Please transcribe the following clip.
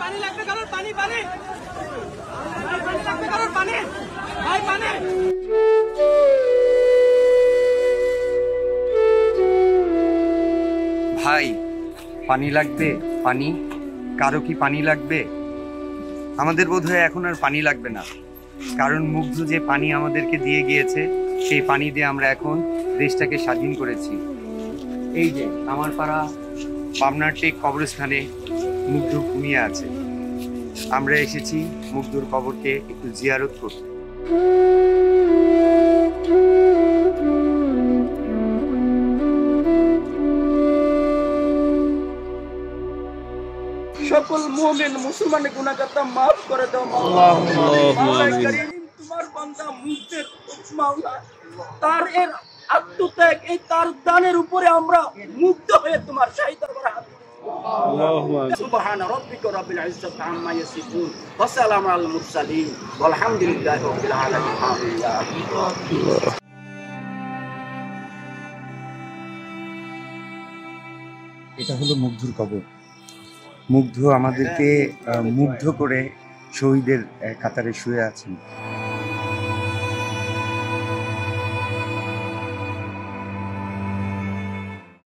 পানি লাগবে কারোর, পানি পানি পানি লাগবে কারোর, পানি ভাই পানি। ভাই পানি লাগবে, পানি কারো কি পানি লাগবে? আমাদের বোধহয় এখন আর পানি লাগবে না, কারণ মুগ্ধ যে পানি আমাদেরকে দিয়ে গিয়েছে সেই পানি দিয়ে আমরা এখন দেশটাকে স্বাধীন করেছি। এই যে আমার পাড়া পাবনার টেক কবরস্থানে মুগ্ধ ঘুমিয়ে আছে, আমরা এসেছি মুগ্ধর কবরকে একটু জিয়ারত করতে। সকল মুমিন মুসলমানের গুনাহগার মাফ করে দাও মাওলা কারীম। তোমার বান্দা মুগ্ধের মাওলা, তার এর আত্মত্যাগ, এই তার দানের উপরে আমরা মুগ্ধ হয়ে তোমার শাহী দরবারে হাত সুবহান রাব্বিকা রাব্বিল ইজ্জাতি আম্মা ইয়াসিফুন ওয়া সালামুন আলাল মুরসালিন ওয়ালহামদুলিল্লাহি রাব্বিল আলামিন। এটা হলো মুগ্ধর কবর। মুগ্ধ আমাদেরকে মুগ্ধ করে শহীদের কাতারে শুয়ে আছেন।